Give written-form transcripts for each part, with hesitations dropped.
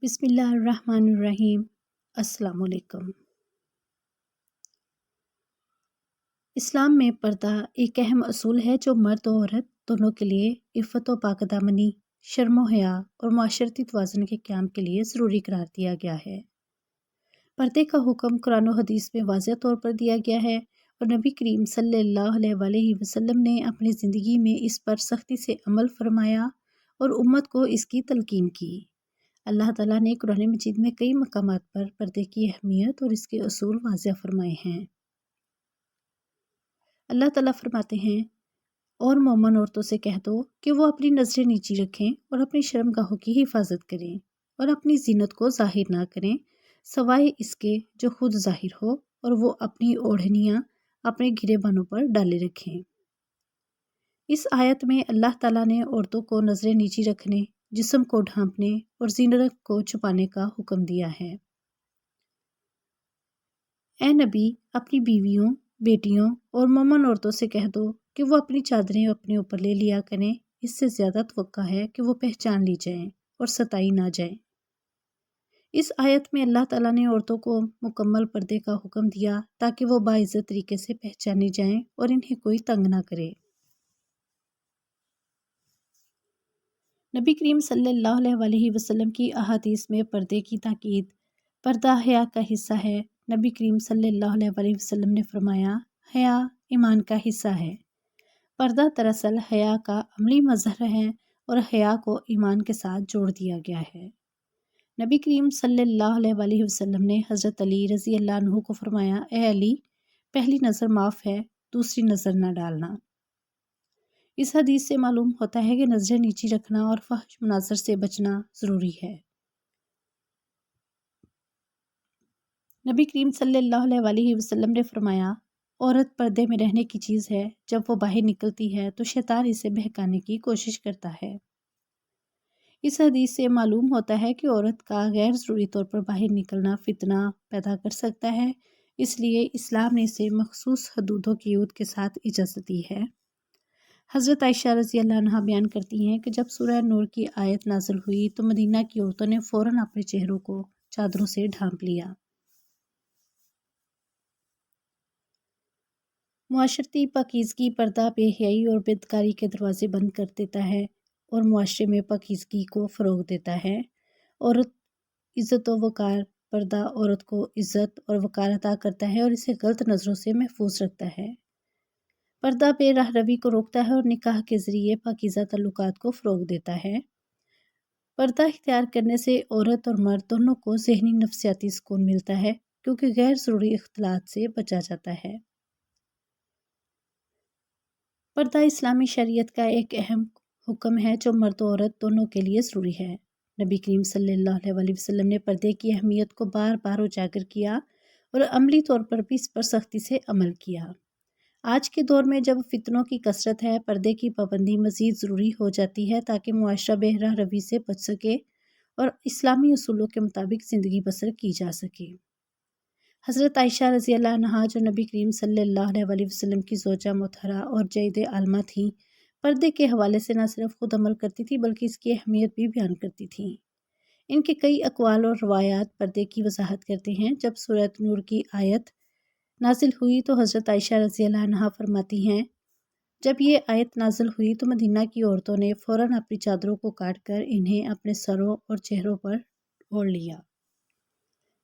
بسم اللہ الرحمن الرحیم۔ السلام علیکم۔ اسلام میں پردہ ایک اہم اصول ہے جو مرد و عورت دونوں کے لیے عفت و پاک دامنی، شرم و حیا اور معاشرتی توازن کے قیام کے لیے ضروری قرار دیا گیا ہے۔ پردے کا حکم قرآن و حدیث میں واضح طور پر دیا گیا ہے اور نبی کریم صلی اللہ علیہ وآلہ وسلم نے اپنی زندگی میں اس پر سختی سے عمل فرمایا اور امت کو اس کی تلقین کی۔ اللہ تعالیٰ نے قرآن مجید میں کئی مقامات پر پردے کی اہمیت اور اس کے اصول واضح فرمائے ہیں۔ اللہ تعالیٰ فرماتے ہیں، اور مومن عورتوں سے کہہ دو کہ وہ اپنی نظریں نیچی رکھیں اور اپنی شرمگاہوں کی حفاظت کریں اور اپنی زینت کو ظاہر نہ کریں سوائے اس کے جو خود ظاہر ہو، اور وہ اپنی اوڑھنیاں اپنے گھرے بانوں پر ڈالے رکھیں۔ اس آیت میں اللہ تعالیٰ نے عورتوں کو نظریں نیچی رکھنے، جسم کو ڈھانپنے اور زینت کو چھپانے کا حکم دیا ہے۔ اے نبی، اپنی بیویوں، بیٹیوں اور مومن عورتوں سے کہہ دو کہ وہ اپنی چادریں اپنے اوپر لے لیا کریں، اس سے زیادہ توقع ہے کہ وہ پہچان لی جائیں اور ستائی نہ جائیں۔ اس آیت میں اللہ تعالیٰ نے عورتوں کو مکمل پردے کا حکم دیا تاکہ وہ باعزت طریقے سے پہچانی جائیں اور انہیں کوئی تنگ نہ کرے۔ نبی کریم صلی اللہ علیہ وآلہ وسلم کی احادیث میں پردے کی تاکید پردہ حیا کا حصہ ہے۔ نبی کریم صلی اللہ علیہ وآلہ وسلم نے فرمایا، حیا ایمان کا حصہ ہے۔ پردہ دراصل حیا کا عملی مظہر ہے اور حیا کو ایمان کے ساتھ جوڑ دیا گیا ہے۔ نبی کریم صلی اللہ علیہ وآلہ وسلم نے حضرت علی رضی اللہ عنہ کو فرمایا، اے علی، پہلی نظر معاف ہے، دوسری نظر نہ ڈالنا۔ اس حدیث سے معلوم ہوتا ہے کہ نظریں نیچی رکھنا اور فحش مناظر سے بچنا ضروری ہے۔ نبی کریم صلی اللہ علیہ وآلہ وسلم نے فرمایا، عورت پردے میں رہنے کی چیز ہے، جب وہ باہر نکلتی ہے تو شیطان اسے بہکانے کی کوشش کرتا ہے۔ اس حدیث سے معلوم ہوتا ہے کہ عورت کا غیر ضروری طور پر باہر نکلنا فتنہ پیدا کر سکتا ہے، اس لیے اسلام نے اسے مخصوص حدود و قیود کے ساتھ اجازت دی ہے۔ حضرت عائشہ رضی اللہ عنہا بیان کرتی ہیں کہ جب سورہ نور کی آیت نازل ہوئی تو مدینہ کی عورتوں نے فوراً اپنے چہروں کو چادروں سے ڈھانپ لیا۔ معاشرتی پاکیزگی پردہ بے حیائی اور بدکاری کے دروازے بند کر دیتا ہے اور معاشرے میں پاکیزگی کو فروغ دیتا ہے۔ عورت عزت و وقار پردہ عورت کو عزت اور وقار عطا کرتا ہے اور اسے غلط نظروں سے محفوظ رکھتا ہے۔ پردہ بے راہ روی کو روکتا ہے اور نکاح کے ذریعے پاکیزہ تعلقات کو فروغ دیتا ہے۔ پردہ اختیار کرنے سے عورت اور مرد دونوں کو ذہنی نفسیاتی سکون ملتا ہے کیونکہ غیر ضروری اختلاط سے بچا جاتا ہے۔ پردہ اسلامی شریعت کا ایک اہم حکم ہے جو مرد و عورت دونوں کے لیے ضروری ہے۔ نبی کریم صلی اللہ علیہ وآلہ وسلم نے پردے کی اہمیت کو بار بار اجاگر کیا اور عملی طور پر بھی اس پر سختی سے عمل کیا۔ آج کے دور میں جب فتنوں کی کثرت ہے، پردے کی پابندی مزید ضروری ہو جاتی ہے تاکہ معاشرہ بے راہ روی سے بچ سکے اور اسلامی اصولوں کے مطابق زندگی بسر کی جا سکے۔ حضرت عائشہ رضی اللہ عنہا جو نبی کریم صلی اللہ علیہ وآلہ وسلم کی زوجہ مطہرہ اور جید عالمہ تھیں، پردے کے حوالے سے نہ صرف خود عمل کرتی تھی بلکہ اس کی اہمیت بھی بیان کرتی تھیں۔ ان کے کئی اقوال اور روایات پردے کی وضاحت کرتے ہیں۔ جب سورہ نور کی آیت نازل ہوئی تو حضرت عائشہ رضی اللہ عنہا فرماتی ہیں، جب یہ آیت نازل ہوئی تو مدینہ کی عورتوں نے فوراً اپنی چادروں کو کاٹ کر انہیں اپنے سروں اور چہروں پر اوڑھ لیا۔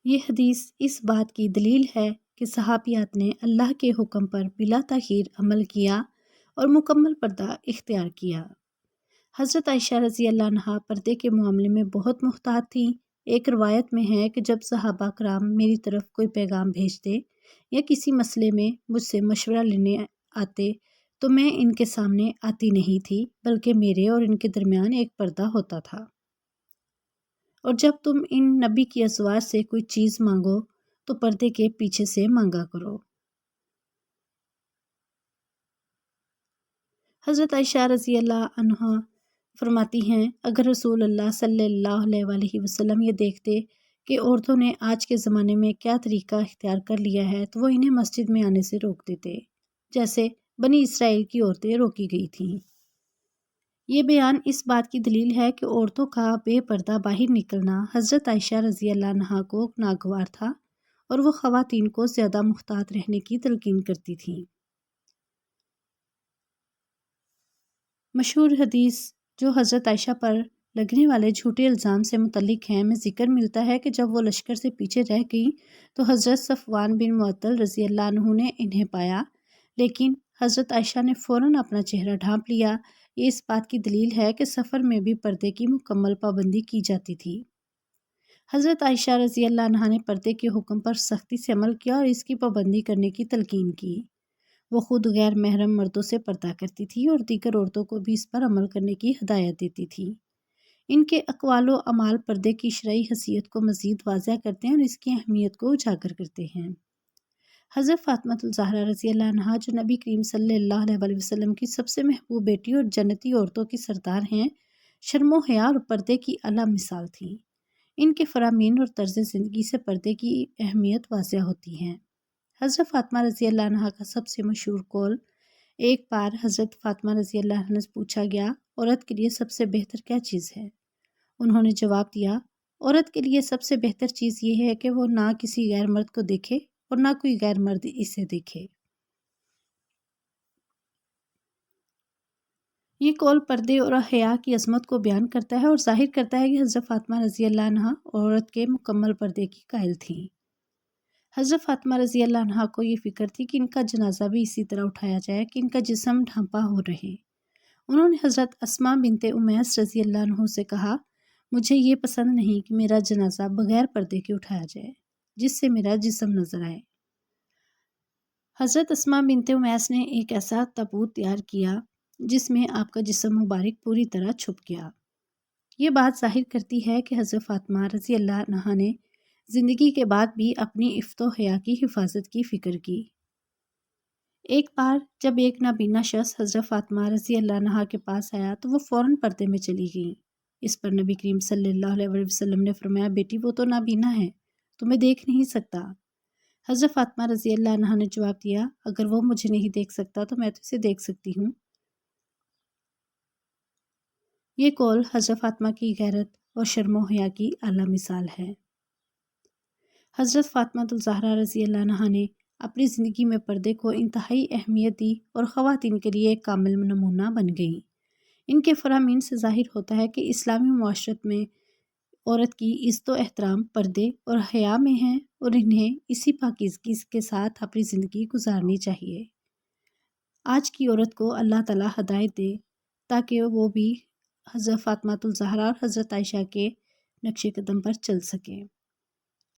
یہ حدیث اس بات کی دلیل ہے کہ صحابیات نے اللہ کے حکم پر بلا تاخیر عمل کیا اور مکمل پردہ اختیار کیا۔ حضرت عائشہ رضی اللہ عنہا پردے کے معاملے میں بہت محتاط تھیں۔ ایک روایت میں ہے کہ جب صحابہ کرام میری طرف کوئی پیغام بھیجتے یا کسی مسئلے میں مجھ سے مشورہ لینے آتے تو میں ان کے سامنے آتی نہیں تھی بلکہ میرے اور ان کے درمیان ایک پردہ ہوتا تھا، اور جب تم ان نبی کی ازواج سے کوئی چیز مانگو تو پردے کے پیچھے سے مانگا کرو۔ حضرت عائشہ رضی اللہ عنہا فرماتی ہیں، اگر رسول اللہ صلی اللہ علیہ وآلہ وسلم یہ دیکھتے کہ عورتوں نے آج کے زمانے میں کیا طریقہ اختیار کر لیا ہے تو وہ انہیں مسجد میں آنے سے روک دیتے، جیسے بنی اسرائیل کی عورتیں روکی گئی تھیں۔ یہ بیان اس بات کی دلیل ہے کہ عورتوں کا بے پردہ باہر نکلنا حضرت عائشہ رضی اللہ عنہا کو ناگوار تھا اور وہ خواتین کو زیادہ محتاط رہنے کی تلقین کرتی تھیں۔ مشہور حدیث جو حضرت عائشہ پر لگنے والے جھوٹے الزام سے متعلق ہیں میں ذکر ملتا ہے کہ جب وہ لشکر سے پیچھے رہ گئیں تو حضرت صفوان بن معطل رضی اللہ عنہ نے انہیں پایا، لیکن حضرت عائشہ نے فوراً اپنا چہرہ ڈھانپ لیا۔ یہ اس بات کی دلیل ہے کہ سفر میں بھی پردے کی مکمل پابندی کی جاتی تھی۔ حضرت عائشہ رضی اللہ عنہا نے پردے کے حکم پر سختی سے عمل کیا اور اس کی پابندی کرنے کی تلقین کی۔ وہ خود غیر محرم مردوں سے پردہ کرتی تھی اور دیگر عورتوں کو بھی اس پر عمل کرنے کی ہدایت دیتی تھی۔ ان کے اقوال و اعمال پردے کی شرعی حیثیت کو مزید واضح کرتے ہیں اور اس کی اہمیت کو اجاگر کرتے ہیں۔ حضرت فاطمہ الزہرا رضی اللہ عنہا جو نبی کریم صلی اللہ علیہ وسلم کی سب سے محبوب بیٹی اور جنتی عورتوں کی سردار ہیں، شرم و حیا اور پردے کی اعلیٰ مثال تھیں۔ ان کے فرامین اور طرز زندگی سے پردے کی اہمیت واضح ہوتی ہے۔ حضرت فاطمہ رضی اللہ عنہا کا سب سے مشہور قول: ایک بار حضرت فاطمہ رضی اللہ عنہا سے پوچھا گیا، عورت کے لیے سب سے بہتر کیا چیز ہے؟ انہوں نے جواب دیا، عورت کے لیے سب سے بہتر چیز یہ ہے کہ وہ نہ کسی غیر مرد کو دیکھے اور نہ کوئی غیر مرد اسے دیکھے۔ یہ قول پردے اور حیا کی عظمت کو بیان کرتا ہے اور ظاہر کرتا ہے کہ حضرت فاطمہ رضی اللہ عنہا عورت کے مکمل پردے کی قائل تھیں۔ حضرت فاطمہ رضی اللہ عنہا کو یہ فکر تھی کہ ان کا جنازہ بھی اسی طرح اٹھایا جائے کہ ان کا جسم ڈھانپا ہو رہے۔ انہوں نے حضرت اسماء بنت امیس رضی اللہ عنہ سے کہا، مجھے یہ پسند نہیں کہ میرا جنازہ بغیر پردے کے اٹھایا جائے جس سے میرا جسم نظر آئے۔ حضرت اسماء بنت امیس نے ایک ایسا تابوت تیار کیا جس میں آپ کا جسم مبارک پوری طرح چھپ گیا۔ یہ بات ظاہر کرتی ہے کہ حضرت فاطمہ رضی اللہ عنہا نے زندگی کے بعد بھی اپنی عفت و حیا کی حفاظت کی فکر کی۔ ایک بار جب ایک نابینا شخص حضرت فاطمہ رضی اللہ عنہا کے پاس آیا تو وہ فوراً پردے میں چلی گئیں۔ اس پر نبی کریم صلی اللہ علیہ وسلم نے فرمایا، بیٹی وہ تو نابینا ہے، تمہیں دیکھ نہیں سکتا۔ حضرت فاطمہ رضی اللہ عنہا نے جواب دیا، اگر وہ مجھے نہیں دیکھ سکتا تو میں تو اسے دیکھ سکتی ہوں۔ یہ قول حضرت فاطمہ کی غیرت اور شرم و حیا کی اعلیٰ مثال ہے۔ حضرت فاطمہ الزہرا رضی اللہ عنہا نے اپنی زندگی میں پردے کو انتہائی اہمیت دی اور خواتین کے لیے ایک کامل نمونہ بن گئیں۔ ان کے فرامین سے ظاہر ہوتا ہے کہ اسلامی معاشرت میں عورت کی عزت و احترام پردے اور حیا میں ہے اور انہیں اسی پاکیزگی کے ساتھ اپنی زندگی گزارنی چاہیے۔ آج کی عورت کو اللہ تعالیٰ ہدایت دے تاکہ وہ بھی حضرت فاطمہ الزہرا اور حضرت عائشہ کے نقش قدم پر چل سکیں۔